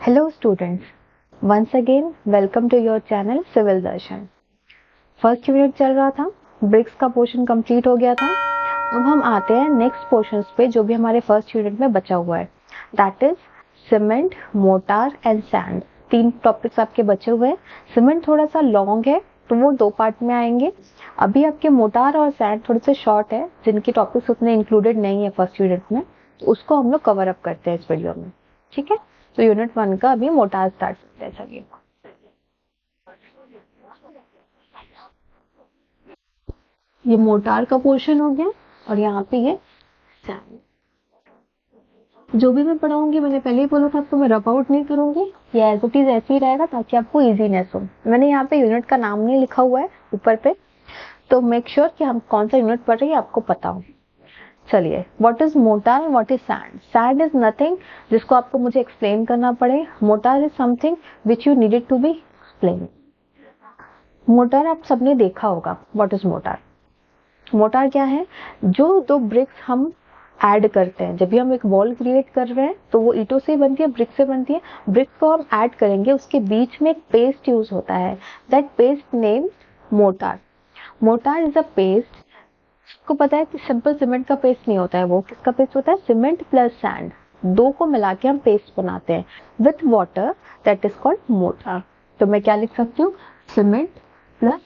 Hello students, once again welcome to your channel Civil Darshan। First unit चल रहा था, BRICS का portion complete हो गया था। अब हम आते हैं नेक्स्ट पोर्शंस पे जो भी हमारे फर्स्ट यूनिट में बचा हुआ है, that is cement, motor and sand. तीन टॉपिक्स आपके बचे हुए हैं। सीमेंट थोड़ा सा लॉन्ग है तो वो दो पार्ट में आएंगे। अभी आपके मोटार और सैंड थोड़े से शॉर्ट है, जिनके टॉपिक्स उतने इंक्लूडेड नहीं है फर्स्ट यूनिट में, तो उसको हम लोग कवर अप करते हैं इस वीडियो में। ठीक है, तो यूनिट 1 का अभी मोटार स्टार्ट करते हैं। चलिए, ये मोटार का पोर्शन हो गया और यहाँ पे ये सैंड। जो भी मैं पढ़ाऊंगी, मैंने पहले ही बोला था आपको, मैं रब आउट नहीं करूंगी, ये एज इट इज ऐसे ही रहेगा ताकि आपको इजीनेस हो। मैंने यहाँ पे यूनिट का नाम नहीं लिखा हुआ है ऊपर पे, तो मेक श्योर कि हम कौन सा यूनिट पढ़ रहे हैं आपको पता हो। चलिए, what is mortar and what is sand. Sand is nothing जिसको आपको मुझे एक्सप्लेन करना पड़े। Mortar is something which you needed to be explain. Mortar आप सबने देखा होगा। What is motor? मोटार क्या है? जो दो ब्रिक्स हम ऐड करते हैं, जब भी हम एक वॉल क्रिएट कर रहे हैं तो वो ईंटों से बनती है, ब्रिक से बनती है। ब्रिक्स को हम ऐड करेंगे, उसके बीच में एक पेस्ट यूज होता है, that paste name motor. Motor is a paste. आपको पता है कि सिंपल सीमेंट का पेस्ट नहीं होता है, वो किसका पेस्ट होता है? सीमेंट प्लस सैंड, दो को मिला के हम पेस्ट बनाते हैं with water, that is called mortar. तो मैं क्या लिख सकती हूँ? Cement plus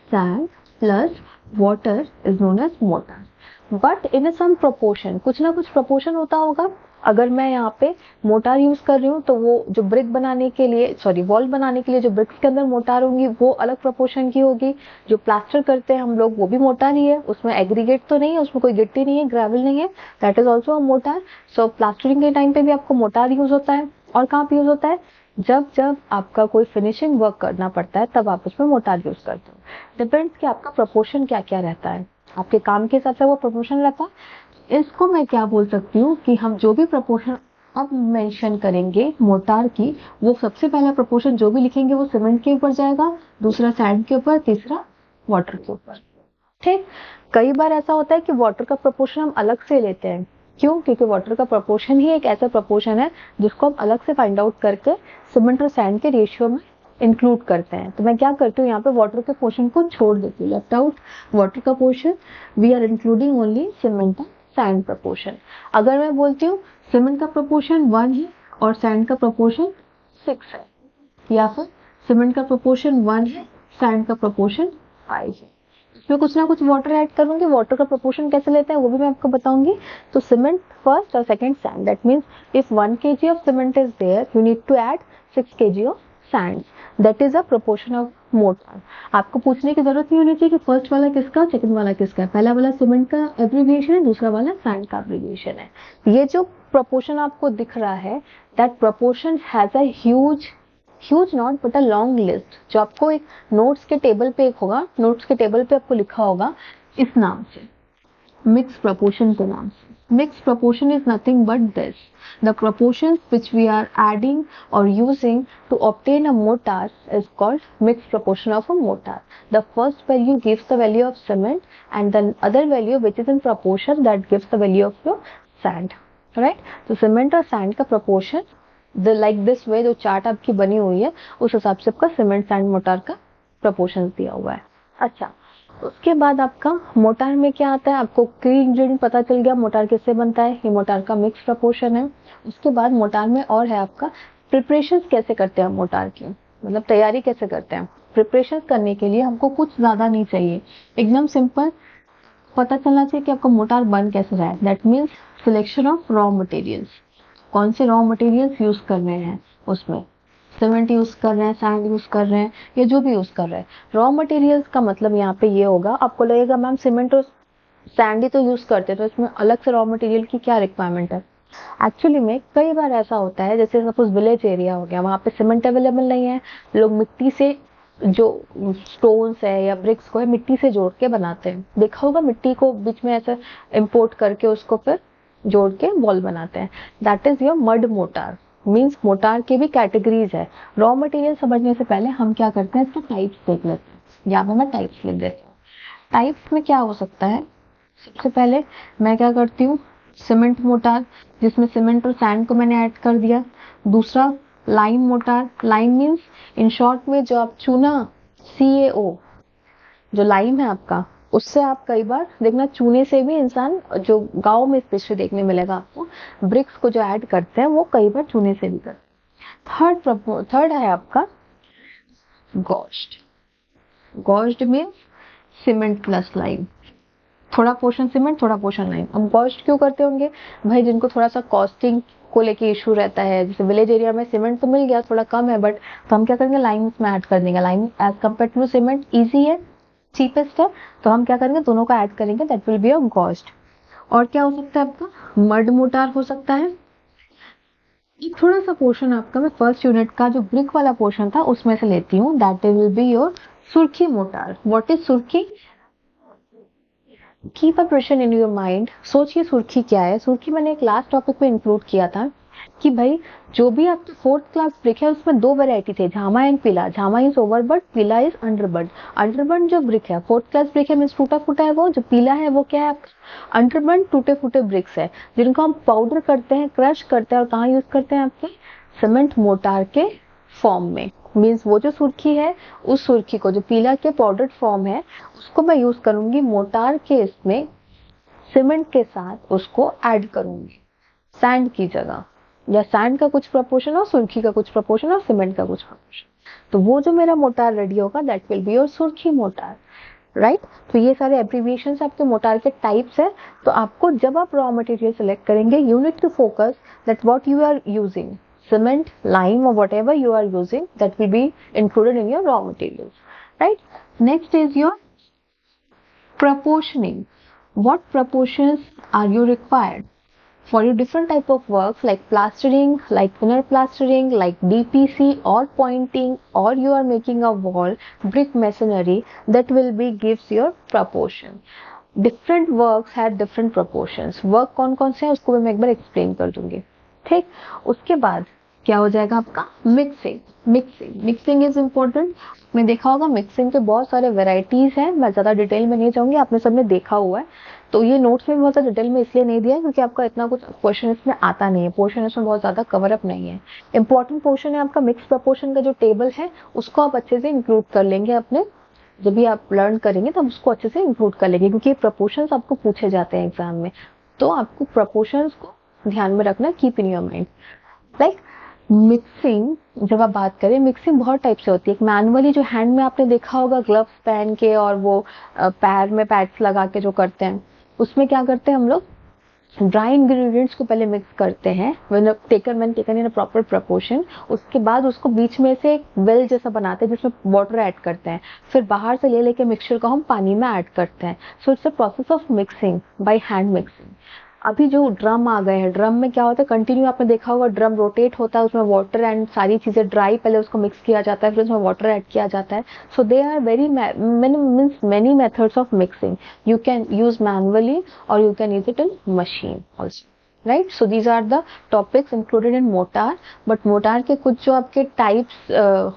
sand plus water is known as mortar. But in some proportion, कुछ ना कुछ प्रोपोर्शन होता होगा। अगर मैं यहाँ पे मोटार यूज कर रही हूँ तो वो जो ब्रिक बनाने के लिए, सॉरी वॉल बनाने के लिए जो ब्रिक्स के अंदर मोटार होंगी वो अलग प्रोपोर्शन की होगी। जो प्लास्टर करते हैं हम लोग वो भी मोटार ही है, उसमें एग्रीगेट तो नहीं है, उसमें कोई गिट्टी नहीं है, ग्रेवल नहीं है, that is also a motor. So plastering के टाइम पे भी आपको मोटार यूज होता है। और कहाँ पे यूज होता है? जब जब आपका कोई फिनिशिंग वर्क करना पड़ता है तब आप उसमें मोटार यूज करते हो। डिपेंड्स कि आपका प्रोपोर्शन क्या क्या रहता है, आपके काम के हिसाब से वो प्रोपोर्शन रहता है। इसको मैं क्या बोल सकती हूँ कि हम जो भी प्रोपोर्शन अब मेंशन करेंगे मोटार की, वो सबसे पहला प्रोपोर्शन जो भी लिखेंगे वो सीमेंट के ऊपर जाएगा, दूसरा सैंड के ऊपर, तीसरा वाटर के ऊपर। ठीक, कई बार ऐसा होता है कि वाटर का प्रोपोर्शन हम अलग से लेते हैं। क्यों? क्योंकि वाटर का प्रोपोर्शन ही एक ऐसा प्रोपोर्शन है जिसको हम अलग से फाइंड आउट करके सीमेंट और सैंड के रेशियो में इंक्लूड करते हैं। तो मैं क्या करती हूँ, यहाँ पे वाटर के पोर्शन को छोड़ देती हूँ, लेफ्ट आउट वाटर का portion, we are including only cement and sand proportion. अगर मैं बोलती हूँ सीमेंट का प्रोपोर्शन 1 है और सैंड का प्रोपोर्शन 6 है, या फिर सीमेंट का प्रोपोर्शन 1 है, सैंड का प्रोपोर्शन 5 है, इसमें कुछ ना कुछ वाटर ऐड करूंगी। वाटर का प्रोपोर्शन कैसे लेते हैं वो भी मैं आपको बताऊंगी। तो सीमेंट फर्स्ट और second sand, that means if 1 kg of cement is there, you need to add 6 kg of sand, that is a proportion of mortar. आपको पूछने की जरूरत नहीं होनी चाहिए कि फर्स्ट वाला किसका, सेकंड वाला किसका है। पहला वाला सीमेंट का एब्रीविएशन है, दूसरा वाला सैंड का एब्रीविएशन है। ये जो प्रोपोर्शन आपको दिख रहा है, that proportion has a huge not but a long list, जो आपको एक नोट्स के टेबल पे एक होगा, नोट्स के टेबल पे आपको लिखा होगा इस नाम से, मिक्स प्रोपोर्शन के नाम से। Mix proportion is nothing but this, the proportions which we are adding or using to obtain a mortar is called mixed proportion of a mortar. The first value gives the value of cement and the other value which is in proportion that gives the value of your sand, right? तो cement और sand का proportion like this way, जो chart आपकी बनी हुई है उस हिसाब से आपका सीमेंट सैंड मोटार का प्रोपोर्शन दिया हुआ है। अच्छा, उसके बाद आपका मोटार में क्या आता है, आपको की इंग्रेडिएंट पता चल गया मोटार किससे बनता है, ये मोटार का मिक्स प्रोपोर्शन है। उसके बाद मोटार में और है आपका प्रिपरेशंस कैसे करते हैं मोटार की, मतलब तैयारी कैसे करते हैं। प्रिपरेशंस करने के लिए हमको कुछ ज्यादा नहीं चाहिए, एकदम सिंपल पता चलना चाहिए कि आपका मोटार बन कैसे रहा है। That means selection of raw materials, कौन से रॉ मटेरियल्स यूज कर रहे हैं, उसमें सीमेंट यूज कर रहे हैं, सैंड यूज कर रहे हैं, या जो भी यूज कर रहे हैं। रॉ मटेरियल्स का मतलब यहाँ पे ये होगा, आपको लगेगा मैम सीमेंट और सैंड ही तो यूज करते हैं, तो इसमें अलग से रॉ मटेरियल की क्या रिक्वायरमेंट है। एक्चुअली में कई बार ऐसा होता है, जैसे सपोज विलेज एरिया हो गया, वहाँ पे सीमेंट अवेलेबल नहीं है, लोग मिट्टी से जो स्टोन्स है या ब्रिक्स को है मिट्टी से जोड़ के बनाते हैं। देखा होगा मिट्टी को बीच में ऐसे इम्पोर्ट करके उसको फिर जोड़ के वॉल बनाते हैं, that is your mud motor. Means motor के भी कैटेगरीज है। रॉ मटेरियल समझने से पहले हम क्या करते हैं, इसके टाइप्स देख लेते हैं। यहाँ पे मैं टाइप्स लिख देती हूँ। टाइप्स में क्या हो सकता है, सबसे पहले मैं क्या करती हूँ, सीमेंट मोटार जिसमें सीमेंट और सैंड को मैंने ऐड कर दिया। दूसरा lime motor, lime means in short में जो आप चूना, CaO, जो लाइम है आपका, उससे आप कई बार देखना चूने से भी इंसान, जो गांव में स्पेशली देखने मिलेगा आपको, ब्रिक्स को जो ऐड करते हैं वो कई बार चूने से भी करते हैं। थर्ड है आपका गॉश्ड। गॉश्ड मीन्स सीमेंट प्लस लाइम, थोड़ा पोर्शन सीमेंट थोड़ा पोर्शन लाइम। अब गॉश्ड क्यों करते होंगे भाई? जिनको थोड़ा सा कॉस्टिंग को लेके इशू रहता है, जैसे विलेज एरिया में सीमेंट तो मिल गया, थोड़ा कम है, बट तो हम क्या करेंगे, लाइम इसमें ऐड कर देंगे। Lime as compare to cement easy है, चीपेस्ट है, तो हम क्या करेंगे, दोनों का ऐड करेंगे, that will be a gauged. और क्या हो सकता है आपका, मड मोटार हो सकता है। एक थोड़ा सा पोर्शन आपका मैं फर्स्ट यूनिट का जो ब्रिक वाला पोर्शन था उसमें से लेती हूँ, दैट विल बी योर सुर्खी मोटार। व्हाट इज सुर्खी? Keep a question in your mind, सोचिए सुर्खी क्या है। सुर्खी मैंने एक लास्ट टॉपिक में इंक्लूड किया था कि भाई जो भी आपकी फोर्थ क्लास ब्रिक है उसमें दो वैरायटी थे, झामा एंड पीला। झामा इज ओवरबर्ड, पीला इज अंडरबर्ड। अंडरबर्ड जो ब्रिक है, फोर्थ क्लास ब्रिक है, मीन्स टूटा फूटा है वो। जो पीला है वो क्या है आपका, अंडरबर्ड, टूटे फूटे ब्रिक्स है, जिनको हम पाउडर करते हैं, क्रश करते हैं, और कहाँ यूज करते हैं, आपके सीमेंट मोटार के फॉर्म में। मीन्स वो जो सुर्खी है, उस सुर्खी को, जो पीला के पाउडर्ड फॉर्म है, उसको मैं यूज करूंगी मोटार के इसमें, सीमेंट के साथ उसको ऐड करूंगी सैंड की जगह, या सैंड का कुछ प्रपोर्शन और सुर्खी का कुछ प्रपोर्शन और सीमेंट का कुछ प्रपोर्शन। तो वो जो मेरा मोटार रेडी होगा, दैट विल बी योर सुर्खी मोटार, राइट। तो ये सारे एब्रीविएशंस आपके मोटार के टाइप्स है। तो आपको जब आप रॉ मटेरियल सेलेक्ट करेंगे, you need to focus that what you are using, cement, lime, or whatever you are using, that will be included in your raw materials, right? Next is your proportioning. What proportions are you required for your different type of works, like plastering, like thinner plastering, like DPC or pointing, or you are making a wall, brick masonry, that will be gives your proportion. Different works have different proportions. Work कौन कौन से हैं उसको भी मैं एक बार explain कर दूंगी, ठीक। उसके बाद क्या हो जाएगा आपका मिक्सिंग। Mixing is important. मैं देखा होगा मिक्सिंग के बहुत सारे वेराइटीज हैं, मैं ज्यादा डिटेल में नहीं जाऊंगी, आपने सबने देखा हुआ है। तो ये नोट्स में बहुत ज्यादा डिटेल में इसलिए नहीं दिया है क्योंकि आपका इतना कुछ क्वेश्चन इसमें आता नहीं है, पोर्शन इसमें बहुत ज्यादा कवर अप नहीं है। इंपॉर्टेंट पोर्शन है आपका मिक्स प्रपोर्शन का जो टेबल है, उसको आप अच्छे से इंक्लूड कर लेंगे अपने, जब भी आप लर्न करेंगे तब उसको अच्छे से इंक्लूड कर लेंगे, क्योंकि ये प्रपोर्शंस आपको पूछे जाते हैं एग्जाम में। तो आपको प्रपोर्शंस को ध्यान में रखना, keep in your mind. Like mixing, जब आप बात करें, मिक्सिंग बहुत टाइप से होती है। एक मैनुअली जो हैंड में आपने देखा होगा, ग्लव्स पहन के और वो पैर में पैड्स लगा के जो करते हैं, उसमें क्या करते हैं हम लोग, ड्राई इंग्रेडिएंट्स को पहले मिक्स करते हैं, when taken in a proper proportion. उसके बाद उसको बीच में से एक वेल जैसा बनाते हैं जिसमें वाटर ऐड करते हैं, फिर बाहर से ले लेके मिक्सचर को हम पानी में ऐड करते हैं। So it's a process of mixing by hand mixing. अभी जो ड्रम आ गए हैं, ड्रम में क्या होता है, कंटिन्यू आपने देखा होगा ड्रम रोटेट होता है, उसमें वाटर एंड सारी चीजें ड्राई, पहले उसको मिक्स किया जाता है, फिर उसमें वाटर ऐड किया जाता है। So they are very many methods of mixing. You can use manually और you can use it in machine also, right. So these are the topics included in mortar. But mortar के कुछ जो आपके types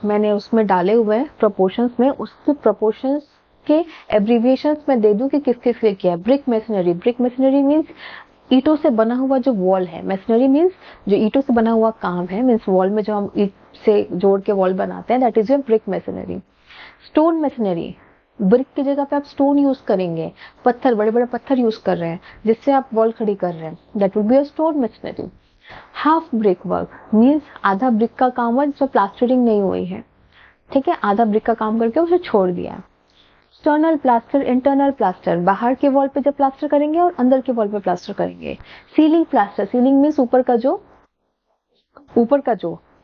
मैंने उसमें डाले हुए हैं प्रपोर्शंस में, उसके प्रपोर्शंस के एब्रीविएशंस मैं दे दूं कि किस किस लिए किया है। Brick masonry, brick masonry means ईंटों से बना हुआ जो वॉल है। मैसनरी मीन्स जो ईंटों से बना हुआ काम है, मीन्स वॉल में जो हम ईंट से जोड़ के वॉल बनाते हैं, that is your brick masonry. Stone masonry, brick की जगह पे आप स्टोन यूज करेंगे, पत्थर, बड़े बड़े पत्थर यूज कर रहे हैं जिससे आप वॉल खड़ी कर रहे हैं, that will be your stone masonry. Half brick work means आधा ब्रिक का काम हुआ जिसमें प्लास्टरिंग नहीं हुई है, ठीक है, आधा ब्रिक का काम करके उसे छोड़ दिया। एक्सटर्नल प्लास्टर, इंटरनल प्लास्टर, बाहर के वॉल पे जब प्लास्टर करेंगे और अंदर के वॉल पे प्लास्टर करेंगे। सीलिंग प्लास्टर, सीलिंग मीन्स ऊपर का जो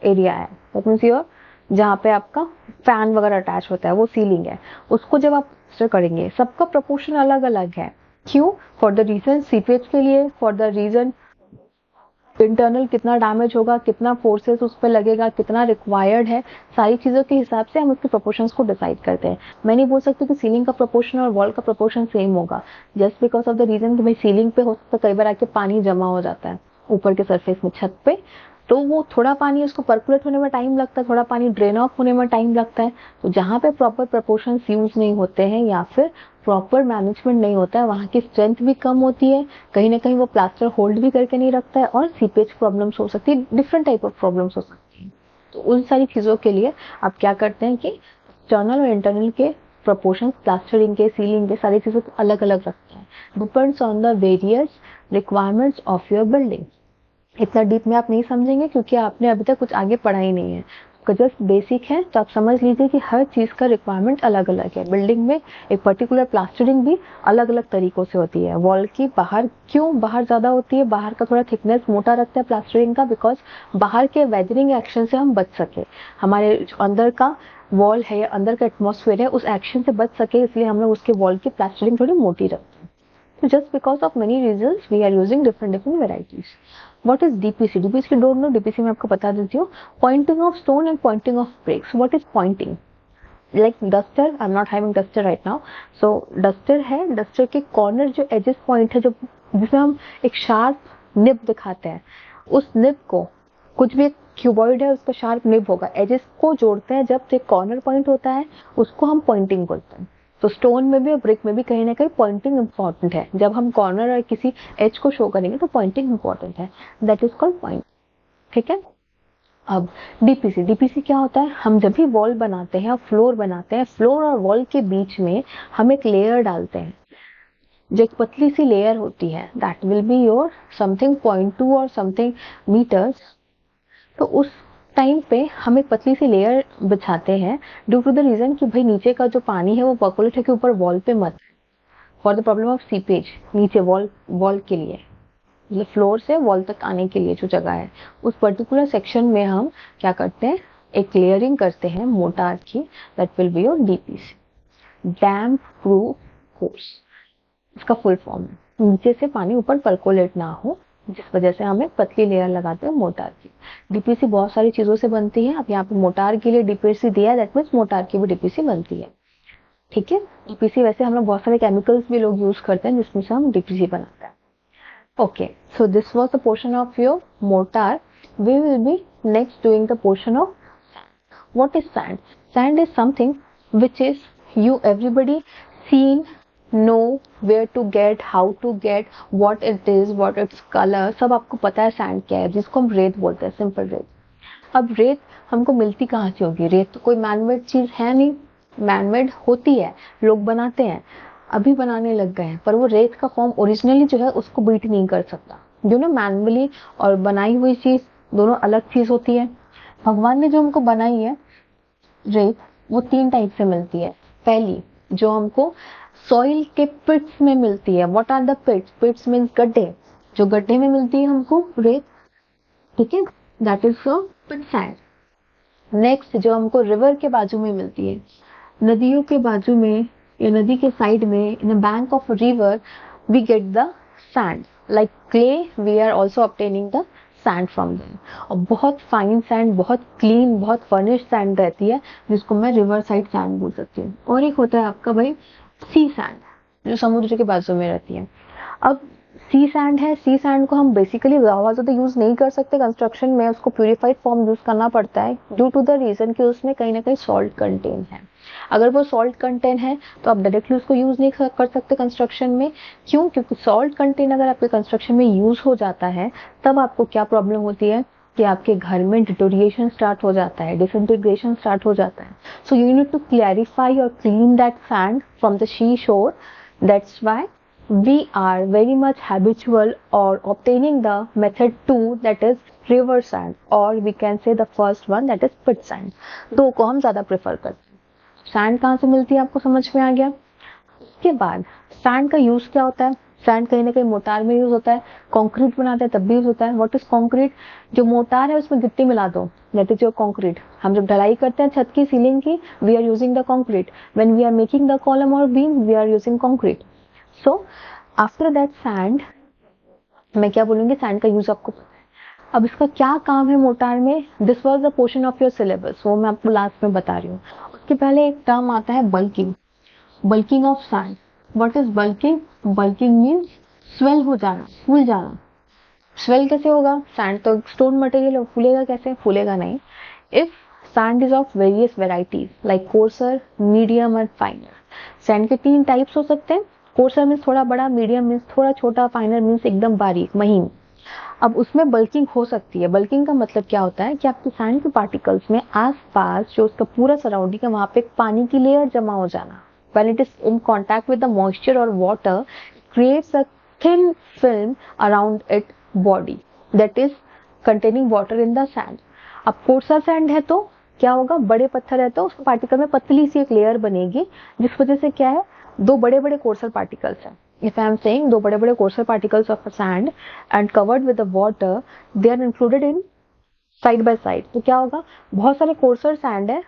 एरिया है, दैट मीन्स योर जहाँ पे आपका फैन वगैरह अटैच होता है वो सीलिंग है, उसको जब आप प्लास्टर करेंगे। सबका प्रोपोर्शन अलग अलग है, क्यों? फॉर द रीजन सीपेज के लिए, फॉर द रीजन इंटरनल कितना डैमेज होगा, कितना फोर्सेस उस पर लगेगा, कितना रिक्वायर्ड है, सारी चीजों के हिसाब से हम उसके प्रोपोर्शंस को डिसाइड करते हैं। मैं नहीं बोल सकती कि सीलिंग का प्रोपोर्शन और वॉल का प्रोपोर्शन सेम होगा, just because of the reason कि भाई सीलिंग पे हो सकता है कई बार आके पानी जमा हो जाता है ऊपर के सरफेस में, छत पे, तो वो थोड़ा पानी उसको पर्कुलेट होने में टाइम लगता है, थोड़ा पानी ड्रेन ऑफ होने में टाइम लगता है। तो जहाँ पे प्रॉपर प्रोपोर्शंस यूज नहीं होते हैं या फिर प्रॉपर मैनेजमेंट नहीं होता है, वहाँ की स्ट्रेंथ भी कम होती है, कहीं ना कहीं वो प्लास्टर होल्ड भी करके नहीं रखता है, और सीपेज प्रॉब्लम्स हो सकती है, डिफरेंट टाइप ऑफ प्रॉब्लम्स हो सकती है, तो उन सारी चीज़ों के लिए आप क्या करते हैं कि एक्सटर्नल और इंटरनल के प्रोपोर्शंस प्लास्टरिंग के, सीलिंग के, सारी चीज़ों को अलग अलग रखते हैं, depends on the various requirements of your building. इतना डीप में आप नहीं समझेंगे क्योंकि आपने अभी तक कुछ आगे पढ़ा ही नहीं है, जस्ट बेसिक है। तो आप समझ लीजिए कि हर चीज़ का रिक्वायरमेंट अलग अलग है। बिल्डिंग में एक पर्टिकुलर प्लास्टरिंग भी अलग अलग तरीकों से होती है। वॉल की बाहर क्यों बाहर ज़्यादा होती है, बाहर का थोड़ा थिकनेस मोटा रखता है प्लास्टरिंग का, बिकॉज बाहर के वेदरिंग एक्शन से हम बच सके, हमारे जो अंदर का वॉल है या अंदर का एटमॉस्फेयर है उस एक्शन से बच सके, इसलिए हम लोग उसके वॉल की प्लास्टरिंग थोड़ी मोटी रखते हैं। So just because of many reasons we are using different varieties. What is DPC? DPC don't know, DPC मैं आपको बता देती हूँ। Pointing of stone and pointing of bricks. What is pointing? Like duster, I'm not having duster right now. So duster है, duster के corner जो edges point है, जो जिसमें हम एक sharp nib दिखाते हैं, उस nib को कुछ भी क्यूबॉइड है उसका शार्प निब होगा, एजेस को जोड़ते हैं जब एक कॉर्नर पॉइंट होता है उसको हम पॉइंटिंग बोलते हैं। तो स्टोन में भी और ब्रिक में भी कहीं ना कहीं पॉइंटिंग इंपॉर्टेंट है। जब हम कॉर्नर और किसी एज को शो करेंगे तो पॉइंटिंग इंपॉर्टेंट है, दैट इज कॉल्ड पॉइंट। ठीक है। अब डीपीसी, डीपीसी क्या होता है, हम जब भी वॉल बनाते हैं, फ्लोर बनाते हैं, फ्लोर और वॉल के बीच में हम एक लेयर डालते हैं, जो एक पतली सी लेयर होती है, that will be your something 0.2 और समथिंग मीटर्स। तो उस टाइम पे हम एक पतली सी लेयर बिछाते हैं ड्यू टू द रीजन कि भाई नीचे का जो पानी है वो पर्कुलेट है कि ऊपर वॉल पे मत, for the problem of seepage, नीचे वॉल के लिए, मतलब फ्लोर से वॉल तक आने के लिए जो जगह है उस पर्टिकुलर सेक्शन में हम क्या करते हैं, एक लेयरिंग करते हैं मोटार की, that will be your DPC, damp proof होस, इसका फुल फॉर्म है। नीचे से पानी ऊपर पर्कुलेट ना हो, जिस वजह से हम एक पतली लेयर लगाते हैं मोटार की। डीपीसी बहुत सारी चीजों से बनती है। अब यहाँ पे मोटार के लिए डीपीसी दिया है, दैट मीन्स मोटार की भी डीपीसी बनती है। ठीक है। डीपीसी वैसे हम लोग बहुत सारे केमिकल्स भी लोग यूज करते हैं जिसमें से हम डीपीसी बनाते हैं। Okay, so this was the portion of your mortar. We will be next doing the portion of what is sand. Sand is something which is you everybody seen, know where to get, how to get, what it is, what its color, सब आपको पता है sand क्या है, जिसको हम रेत बोलते हैं, सिंपल रेत। अब रेत हमको मिलती कहाँ से होगी, रेत तो कोई मैनमेड चीज है नहीं, मैनमेड होती है, लोग बनाते हैं, अभी बनाने लग गए हैं, पर वो रेत का फॉर्म ओरिजिनली जो है उसको बीट नहीं कर सकता। जो ना मैनुअली और बनाई हुई चीज दोनों अलग चीज होती है। भगवान ने जो हमको बनाई है रेत, वो 3 टाइप से मिलती है। पहली जो हमको सॉइल के पिट्स में मिलती है, व्हाट आर द पिट्स, पिट्स मीन्स गड्ढे, जो गड्ढे में मिलती है हमको रेत, ठीक है, that is pit sand. Next जो हमको रिवर के बाजू में मिलती है, नदियों के बाजू में या नदी के साइड में, in a bank of river we get the sand, like clay we are also obtaining the sand from them. और बहुत फाइन सैंड, बहुत क्लीन, बहुत फर्निश सैंड रहती है, जिसको मैं रिवर साइड सैंड बोल सकती हूँ। और एक होता है आपका भाई सी सैंड, जो समुद्र के बाजू में रहती है। अब सी सैंड है, सी सैंड को हम बेसिकली ज्यादा यूज नहीं कर सकते कंस्ट्रक्शन में, उसको प्यूरिफाइड फॉर्म यूज करना पड़ता है ड्यू टू द रीजन कि उसमें कहीं ना कहीं सॉल्ट कंटेन है। अगर वो सॉल्ट कंटेन है तो आप डायरेक्टली उसको यूज नहीं कर सकते कंस्ट्रक्शन में। क्यों? क्योंकि सॉल्ट कंटेन अगर आपके कंस्ट्रक्शन में यूज हो जाता है तब आपको क्या प्रॉब्लम होती है कि आपके घर में डिटोरिएशन स्टार्ट हो जाता है, डिसइंटीग्रेशन स्टार्ट हो जाता है। So you need to clarify और clean that sand from the sea shore. That's why we are very much habitual or obtaining the method 2, that is river sand, or we can say the first one, that is pit sand। दो को हम ज्यादा prefer करते हैं। Sand कहाँ से मिलती है आपको समझ में आ गया। उसके बाद सैंड का यूज क्या होता है, सैंड कहीं ना कहीं मोटार में यूज होता है, कंक्रीट बनाते हैं तब भी यूज होता है। व्हाट इज कंक्रीट, जो मोटार है उसमें गिट्टी मिला दो, दैट इज योर कंक्रीट। हम जब ढलाई करते हैं छत की, सीलिंग की, we are using the concrete. When we are making the column और beam, we are using concrete. So after that sand, मैं क्या बोलूंगी, सैंड का यूज आपको पता है। अब इसका क्या काम है मोटार में, this was the portion of your syllabus, वो मैं आपको लास्ट में बता रही हूँ। उसके पहले एक टर्म आता है bulking, bulking of sand. What is bulking, bulking means swell हो जाना, फूल जाना। स्वेल कैसे होगा, सैंड तो स्टोन मटेरियल है, फूलेगा कैसे, फूलेगा नहीं। If sand is of various varieties like courser, medium और फाइनर। सैंड के 3 टाइप्स हो सकते हैं। कोर्सर मीन्स थोड़ा बड़ा, मीडियम मीन्स थोड़ा छोटा, फाइनर मीन्स एकदम बारीक महीन। अब उसमें बल्किंग हो सकती है। बल्किंग का मतलब क्या होता है कि आपके सैंड के पार्टिकल्स में आसपास जो उसका पूरा सराउंडिंग है वहां पे एक पानी की लेयर जमा हो जाना। When it is in contact with the moisture or water, creates a thin film around its body that is containing water in the sand. अब कोर्सा सैंड है तो क्या होगा, बड़े पत्थर है तो उस पार्टिकल में पतली सी एक लेयर बनेगी, जिस वजह से क्या है, दो बड़े बड़े कोर्सर पार्टिकल्स हैं। If I am saying दो बड़े बड़े courser particles of sand and covered with the water, they are included in side by side, तो क्या होगा, बहुत सारे कोर्सर सैंड है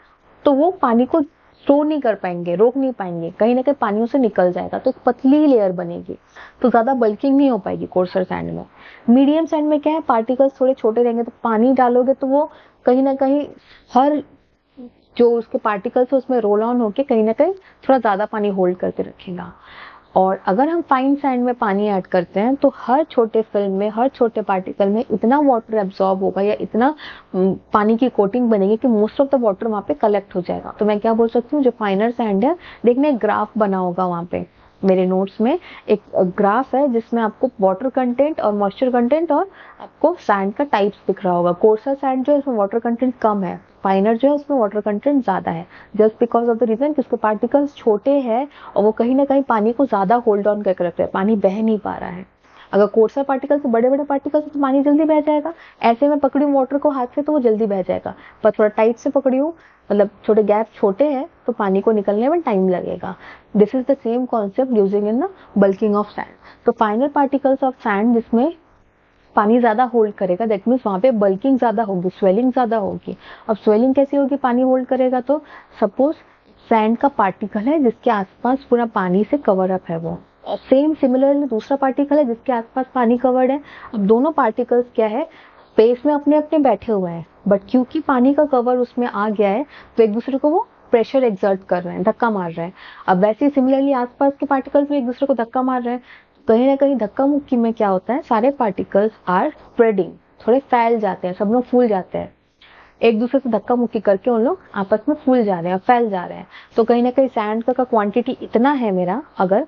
तो वो पानी को स्टोर नहीं कर पाएंगे, रोक नहीं पाएंगे, कहीं ना कहीं पानियों से निकल जाएगा, तो एक पतली लेयर बनेगी, तो ज्यादा बल्किंग नहीं हो पाएगी कोर्सर सैंड में। मीडियम सैंड में क्या है, पार्टिकल्स थोड़े छोटे रहेंगे, तो पानी डालोगे तो वो कहीं ना कहीं हर जो उसके पार्टिकल्स है उसमें रोल ऑन होके कहीं ना कहीं थोड़ा ज्यादा पानी होल्ड करके रखेगा। और अगर हम फाइन सैंड में पानी ऐड करते हैं तो हर छोटे फिल्म में, हर छोटे पार्टिकल में इतना वाटर एब्जॉर्ब होगा या इतना पानी की कोटिंग बनेगी कि मोस्ट ऑफ द वाटर वहां पे कलेक्ट हो जाएगा। तो मैं क्या बोल सकती हूँ, जो फाइनर सैंड है, देखने एक ग्राफ बना होगा वहां पे, मेरे नोट्स में एक ग्राफ है जिसमें आपको वाटर कंटेंट और मॉइस्चर कंटेंट और आपको सैंड का टाइप्स दिख रहा होगा। कोर्सर सैंड जो है इसमें वाटर कंटेंट कम है, फाइनर जो है उसमें वाटर कंटेंट ज्यादा है, just because of the reason कि उसके पार्टिकल्स छोटे हैं और वो कहीं ना कहीं पानी को ज्यादा होल्ड ऑन करके रख रहे हैं, पानी बह नहीं पा रहा है। अगर कोर्सर पार्टिकल से बड़े बड़े पार्टिकल से तो पानी जल्दी बह जाएगा, ऐसे में पकड़ी हूँ वाटर को हाथ से तो वो जल्दी बह जाएगा, पर थोड़ा टाइट से पकड़ी हूँ, मतलब छोटे गैप छोटे हैं तो पानी को निकलने में टाइम लगेगा। This is the same concept using in the bulking of sand. तो फाइनल पार्टिकल्स ऑफ सैंड जिसमें पानी ज्यादा होल्ड करेगा, दैट मीन्स वहां पे बल्किंग ज्यादा होगी, स्वेलिंग ज्यादा होगी। अब स्वेलिंग कैसी होगी, पानी होल्ड करेगा तो सपोज सैंड का पार्टिकल है जिसके आसपास पूरा पानी से कवर अप है वो, और सेम सिमिलरली दूसरा पार्टिकल है जिसके आसपास पानी कवर्ड है। अब दोनों पार्टिकल्स क्या है, स्पेस में अपने अपने बैठे हुए हैं, बट क्योंकि पानी का कवर उसमें आ गया है तो एक दूसरे को वो प्रेशर एक्सर्ट कर रहे हैं, धक्का मार रहे हैं। अब वैसे ही सिमिलरली आसपास के पार्टिकल्स भी एक दूसरे को धक्का मार रहे हैं, कहीं ना कहीं धक्का मुक्की में क्या होता है, सारे पार्टिकल्स आर स्प्रेडिंग, थोड़े फैल जाते हैं, सब लोग फूल जाते हैं, एक दूसरे से धक्का मुक्की करके उन लोग आपस में फूल जा रहे हैं, फैल जा रहे हैं। तो कहीं ना कहीं सैंड का क्वांटिटी इतना है मेरा, अगर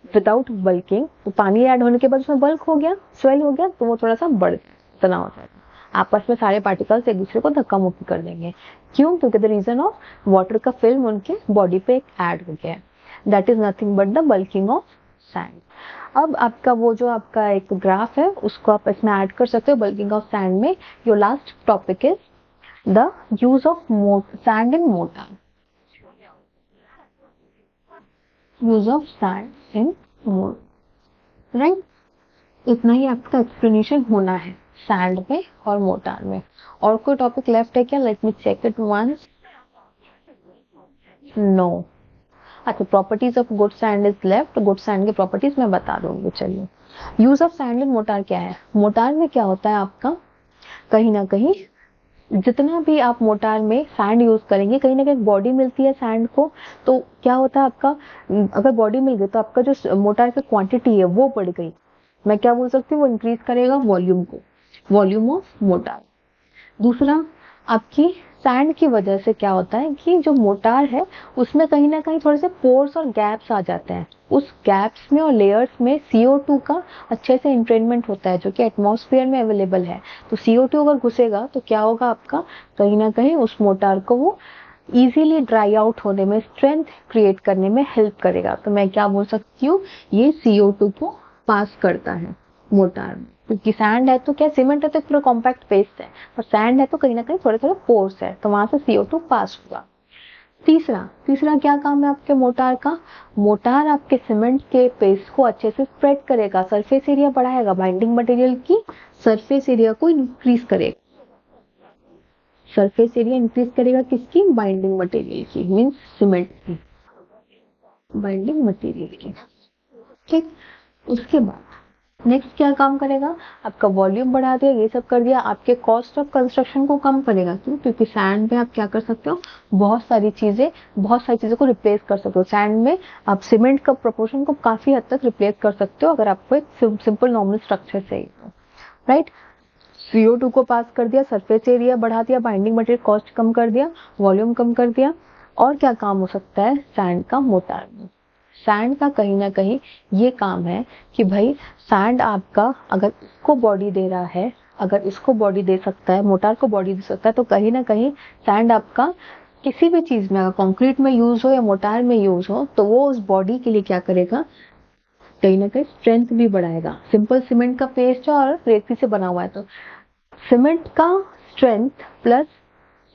विदाउट बल्किंग, तो पानी ऐड होने के बाद उसमें बल्क हो गया, स्वेल हो गया, तो वो थोड़ा सा बढ़ना हो जाएगा, आपस में सारे पार्टिकल्स एक दूसरे को धक्का मुक्की कर देंगे। क्यों? क्योंकि द रीजन ऑफ वाटर का फिल्म उनके बॉडी पे एक ऐड हो गया है। That is nothing but the bulking of sand. अब आपका वो जो आपका एक ग्राफ है उसको आप इसमें ऐड कर सकते हो बल्किंग ऑफ सैंड में। Your last topic is the use of sand in motor. Use of sand in motor, right? इतना ही आपका एक्सप्लेनेशन होना है सैंड में और मोटार में। और कोई टॉपिक लेफ्ट है क्या? Let me check it once. No. अच्छा, properties of good sand is left. Good sand की प्रॉपर्टीज मैं बता दूंगी। चलिए, use of sand in mortar क्या है? मोटार में क्या होता है आपका, कहीं ना कहीं जितना भी आप मोटार में सैंड यूज करेंगे, कहीं ना कहीं बॉडी मिलती है सैंड को, तो क्या होता है आपका, अगर बॉडी मिल गई तो आपका जो मोटार की क्वांटिटी है वो बढ़ गई। मैं क्या बोल सकती हूँ, वो इंक्रीज करेगा वॉल्यूम को, वॉल्यूम ऑफ मोटार। दूसरा, आपकी सैंड की वजह से क्या होता है कि जो मोटार है उसमें कहीं ना कहीं थोड़े से पोर्स और गैप्स आ जाते हैं। उस गैप्स में और लेयर्स में CO2 का अच्छे से इंट्रेनमेंट होता है जो कि एटमॉस्फेयर में अवेलेबल है। तो CO2 अगर घुसेगा तो क्या होगा आपका, कहीं ना कहीं उस मोटार को वो इजीली ड्राई आउट होने में, स्ट्रेंथ क्रिएट करने में हेल्प करेगा। तो मैं क्या बोल सकती हूँ, ये CO2 को पास करता है मोटार में। क्योंकि सैंड है तो क्या, सीमेंट है तो पूरा कॉम्पैक्ट पेस्ट है, और सैंड है तो कहीं ना कहीं थोड़े थोड़े पोर्स है, तो वहां से CO2 पास हुआ। तीसरा क्या काम है आपके मोटार का? मोटार आपके सीमेंट के पेस्ट को अच्छे से स्प्रेड करेगा, सरफेस एरिया बढ़ाएगा, बाइंडिंग मटेरियल की सरफेस एरिया को इंक्रीज करेगा। सरफेस एरिया इंक्रीज करेगा किसकी? बाइंडिंग मटेरियल की, मीन्स सीमेंट की बाइंडिंग मटेरियल की। ठीक, उसके बाद नेक्स्ट क्या काम करेगा? आपका वॉल्यूम बढ़ा दिया, ये सब कर दिया, आपके कॉस्ट ऑफ कंस्ट्रक्शन को कम करेगा। क्यों? क्योंकि सैंड में आप क्या कर सकते हो, बहुत सारी चीजें को रिप्लेस कर सकते हो। सैंड में आप सीमेंट का प्रोपोर्शन को काफी हद तक रिप्लेस कर सकते हो अगर आपको एक सिंपल नॉर्मल स्ट्रक्चर चाहिए तो, राइट? CO2 को पास कर दिया, सरफेस एरिया बढ़ा दिया, बाइंडिंग मटेरियल कॉस्ट कम कर दिया, वॉल्यूम कम कर दिया। और क्या काम हो सकता है सैंड का मोटार में? सैंड का कहीं ना कहीं ये काम है कि भाई सैंड आपका अगर इसको बॉडी दे रहा है, अगर इसको बॉडी दे सकता है, मोटार को बॉडी दे सकता है, तो कहीं ना कहीं सैंड आपका किसी भी चीज में, अगर कंक्रीट में यूज हो या मोटार में यूज हो, तो वो उस बॉडी के लिए क्या करेगा, कहीं ना कहीं स्ट्रेंथ भी बढ़ाएगा। सिंपल सीमेंट का पेस्ट है और रेती से बना हुआ है, तो सीमेंट का स्ट्रेंथ प्लस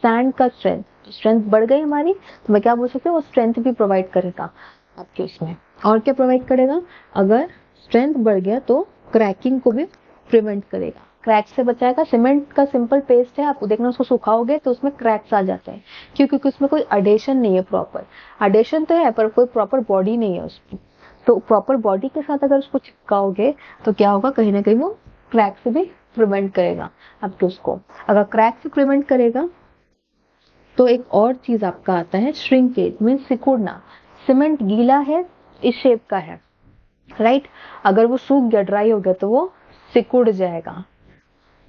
सैंड का स्ट्रेंथ, स्ट्रेंथ बढ़ गई हमारी, तो मैं क्या बोल सकती हूँ, वो स्ट्रेंथ भी प्रोवाइड करेगा आपके उसमें। और क्या प्रोवाइड करेगा, अगर स्ट्रेंथ बढ़ गया तो क्रैकिंग को भी प्रिवेंट करेगा, क्रैक से बचाएगा। सीमेंट का सिंपल पेस्ट है, आप देखना उसको सुखाओगे तो उसमें क्रैक्स आ जाते हैं, क्योंकि उसमें कोई अडेशन नहीं है, प्रॉपर अडेशन तो है पर कोई प्रॉपर बॉडी नहीं है उसकी। तो प्रॉपर बॉडी के साथ अगर उसको चिपकाओगे तो क्या होगा, कहीं ना कहीं वो क्रैक से भी प्रिवेंट करेगा आपके उसको। अगर क्रैक से प्रिवेंट करेगा तो एक और चीज आपका आता है श्रिंकेज, मीन सिकुड़ना। सीमेंट गीला है, इस शेप का है, राइट, अगर वो सूख गया, ड्राई हो गया, तो वो सिकुड़ जाएगा।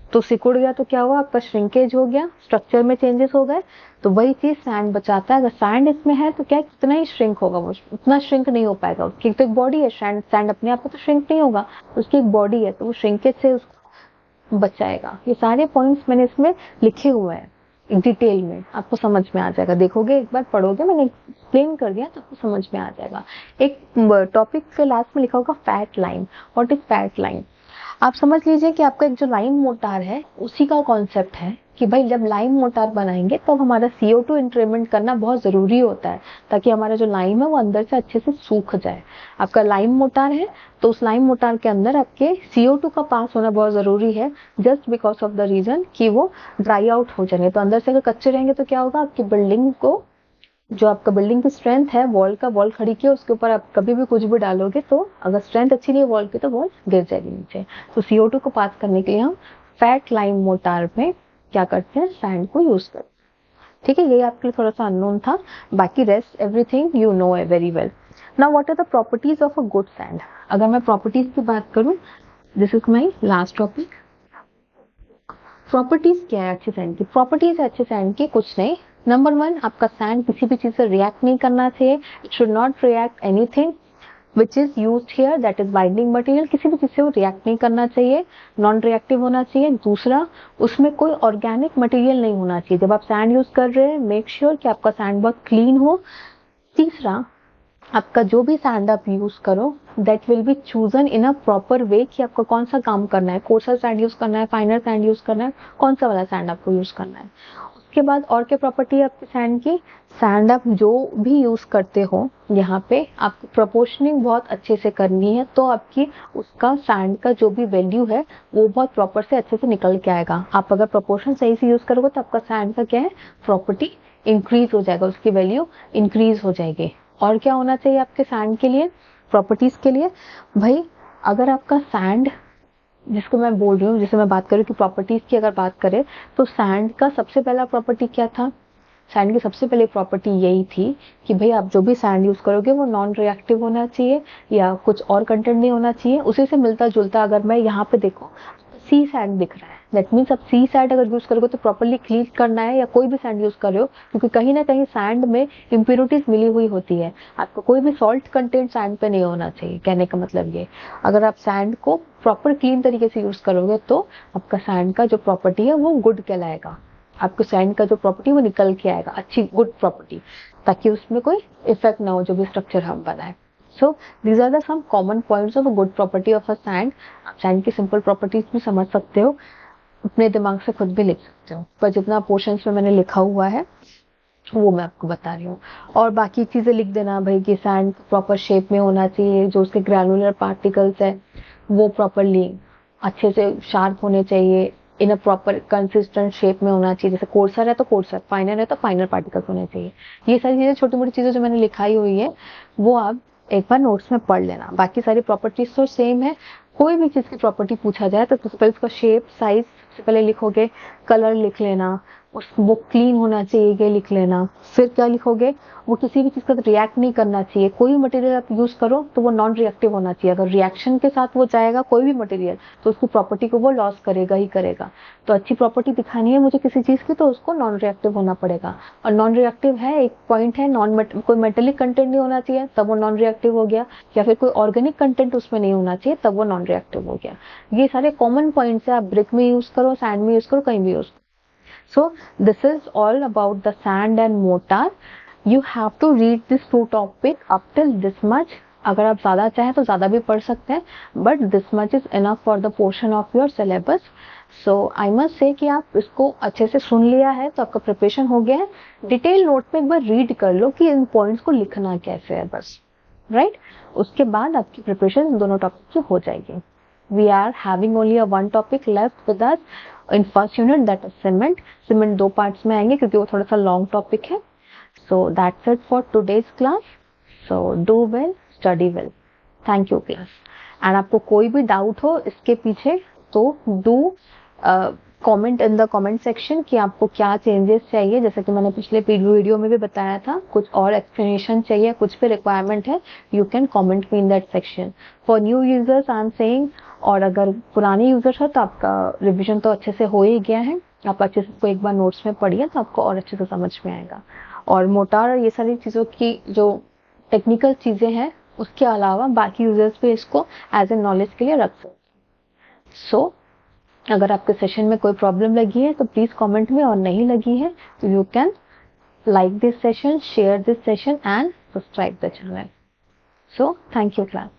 तो सिकुड़ गया तो क्या हुआ, आपका श्रिंकेज हो गया, स्ट्रक्चर में चेंजेस हो गए। तो वही चीज सैंड बचाता है। अगर सैंड इसमें है तो क्या कितना ही श्रिंक होगा, वो उतना श्रिंक नहीं हो पाएगा, उसकी तो एक बॉडी है, सैंड अपने आप में तो श्रिंक नहीं होगा, उसकी एक बॉडी है, तो वो श्रिंकेज से उसको बचाएगा। ये सारे पॉइंट्स मैंने इसमें लिखे हुए हैं डिटेल में, आपको समझ में आ जाएगा, देखोगे एक बार पढ़ोगे, मैंने एक्सप्लेन कर दिया तो आपको समझ में आ जाएगा। एक टॉपिक के लास्ट में लिखा होगा fat line. What is fat line, आप समझ लीजिए कि आपका एक जो लाइन मोटार है उसी का कॉन्सेप्ट है कि भाई जब लाइन मोटार बनाएंगे तब तो हमारा CO2 इंक्रीमेंट करना बहुत जरूरी होता है, ताकि हमारा जो लाइन है वो अंदर से अच्छे से सूख जाए। आपका लाइन मोटार है तो उस लाइन मोटार के अंदर आपके CO2 का पास होना बहुत जरूरी है, just because of the reason कि वो ड्राई आउट हो जाएंगे। तो अंदर से अगर कच्चे रहेंगे तो क्या होगा, आपकी बिल्डिंग को, जो आपका बिल्डिंग की स्ट्रेंथ है, वॉल खड़ी की, उसके ऊपर आप कभी भी कुछ भी डालोगे तो अगर स्ट्रेंथ अच्छी नहीं है वॉल की तो वॉल गिर जाएगी नीचे। तो CO2 को पास करने के लिए हम फैट लाइन मोटार में क्या करते हैं, सैंड को यूज करते हैं। ठीक है, ये आपके लिए थोड़ा सा अननोन था, बाकी rest everything you know very well. Now what are the properties of a good sand. अगर मैं प्रॉपर्टीज की बात करूं, this is my last topic. Properties क्या है अच्छे सैंड की, प्रॉपर्टीज है अच्छे सैंड की कुछ नहीं। नंबर 1, आपका सैंड किसी भी चीज से रिएक्ट नहीं करना चाहिए, it should not react anything which is used here, that is binding material. किसी भी चीज से वो रिएक्ट नहीं करना चाहिए, नॉन रिएक्टिव होना चाहिए। दूसरा, उसमें कोई ऑर्गेनिक मटेरियल नहीं होना चाहिए। जब आप सैंड यूज कर रहे हैं मेक श्योर कि आपका सैंड बहुत क्लीन हो। तीसरा, आपका जो भी सैंड आप यूज करो that will B chosen in a proper way, कि आपको कौन सा काम करना है, कोर्सर सैंड यूज करना है, फाइनर सैंड यूज करना है, कौन सा वाला सैंड आपको यूज करना है। उसके बाद और क्या प्रॉपर्टी है आपकी सैंड की, सैंड आप जो भी यूज करते हो यहाँ पे आपको प्रोपोर्शनिंग बहुत अच्छे से करनी है, तो आपकी उसका सैंड का जो भी वैल्यू है वो बहुत प्रॉपर से अच्छे से निकल के आएगा। आप अगर प्रोपोर्शन सही से यूज करोगे तो आपका सैंड का क्या है, प्रॉपर्टी इंक्रीज हो जाएगा, उसकी वैल्यू इंक्रीज हो जाएगी। और क्या होना चाहिए आपके सैंड के लिए, प्रॉपर्टीज के लिए, भाई अगर आपका सैंड, जिसको मैं बोल रही हूँ, जिसे मैं बात करूँ कि प्रॉपर्टीज की अगर बात करें, तो सैंड का सबसे पहला प्रॉपर्टी क्या था, सैंड की सबसे पहले प्रॉपर्टी यही थी कि भाई आप जो भी सैंड यूज करोगे वो नॉन रिएक्टिव होना चाहिए या कुछ और कंटेंट नहीं होना चाहिए। उसी से मिलता जुलता अगर मैं यहाँ पे देखूँ, सी सैंड दिख रहा है, दैट मीन्स आप सी सैंड अगर यूज करोगे तो प्रॉपरली क्लीन करना है, या कोई भी सैंड यूज कर रहे हो, क्योंकि कहीं ना कहीं सैंड में इम्प्योरिटीज मिली हुई होती है। आपको कोई भी सॉल्ट कंटेंट सैंड पे नहीं होना चाहिए, कहने का मतलब ये। अगर आप सैंड को प्रॉपर क्लीन तरीके से यूज करोगे तो आपका सैंड का जो प्रॉपर्टी है वो गुड कहलाएगा, आपको सैंड का जो प्रॉपर्टी वो निकल के आएगा, अच्छी गुड प्रॉपर्टी, ताकि उसमें कोई इफेक्ट ना हो जो भी स्ट्रक्चर हम बनाए। So these are the some common points of a good property of a sand. आप सैंड की सिंपल प्रॉपर्टीज भी समझ सकते हो, अपने दिमाग से खुद भी लिख सकते हो, पर जितना पोर्शंस में मैंने लिखा हुआ है वो मैं आपको बता रही हूँ। और बाकी चीजें लिख देना भाई कि सैंड प्रॉपर शेप में होना चाहिए, जो उसके ग्रैनुलर पार्टिकल्स है वो प्रॉपरली अच्छे से शार्प होने चाहिए, इन अ प्रॉपर कंसिस्टेंट शेप में होना चाहिए। जैसे कोर्सर है तो कोर्सर, फाइनर है तो फाइनर पार्टिकल्स होने चाहिए। ये सारी चीजें, छोटी मोटी चीजें जो मैंने लिखाई हुई है वो आप एक बार नोट्स में पढ़ लेना। बाकी सारी प्रॉपर्टीज तो सेम है, कोई भी चीज की प्रॉपर्टी पूछा जाए तो सबसे पहले उसका शेप, साइज सबसे पहले लिखोगे, कलर लिख लेना, वो क्लीन होना चाहिए ये लिख लेना। फिर क्या लिखोगे, वो किसी भी चीज का रिएक्ट नहीं करना चाहिए। कोई भी मटेरियल आप यूज करो तो वो नॉन रिएक्टिव होना चाहिए। अगर रिएक्शन के साथ वो जाएगा कोई भी मटेरियल तो उसकी प्रॉपर्टी को वो लॉस करेगा ही करेगा। तो अच्छी प्रॉपर्टी दिखानी है मुझे किसी चीज की तो उसको नॉन रिएक्टिव होना पड़ेगा। और नॉन रिएक्टिव है, एक पॉइंट है, कोई मेटेलिक कंटेंट नहीं होना चाहिए तब वो नॉन रिएक्टिव हो गया, या फिर कोई ऑर्गेनिक कंटेंट उसमें नहीं होना चाहिए तब वो नॉन रिएक्टिव हो गया। ये सारे कॉमन पॉइंट्स है, आप ब्रिक में यूज करो, सैंड में यूज करो, कहीं भी यूज करो। So this is all about the sand and mortar. You have to read this two topic up till this much. अगर आप ज़्यादा चाहें तो ज़्यादा भी पढ़ सकते हैं, but this much is enough for the portion of your syllabus. So I must say कि आप इसको अच्छे से सुन लिया है तो आपका प्रिपरेशन हो गया है। डिटेल नोट में एक बार रीड कर लो कि इन पॉइंट्स को लिखना कैसे है बस, राइट? उसके बाद आपकी प्रिपरेशन दोनों टॉपिक की हो जाएगी। We are having only a one topic left with us in first unit, that is cement. Cement 2 parts में आएंगे क्योंकि वो थोड़ा सा long topic है। So that's it for today's class. So do well, study well. Thank you class. And आपको कोई भी doubt हो इसके पीछे तो do comment in the comment section कि आपको क्या changes चाहिए। जैसे कि मैंने पिछले वीडियो में भी बताया था, कुछ और explanation चाहिए, कुछ भी requirement है, you can comment me in that section. For new users I am saying, और अगर पुराने यूजर्स हो तो आपका रिवीजन तो अच्छे से हो ही गया है, आप अच्छे से इसको एक बार नोट्स में पढ़िए तो आपको और अच्छे से समझ में आएगा। और मोटार और ये सारी चीज़ों की जो टेक्निकल चीज़ें हैं उसके अलावा बाकी यूजर्स भी इसको एज ए नॉलेज के लिए रख सकते हैं। सो अगर आपके सेशन में कोई प्रॉब्लम लगी है तो प्लीज़ कमेंट में, और नहीं लगी है तो you can like this session, share this session and subscribe the channel. So thank you class.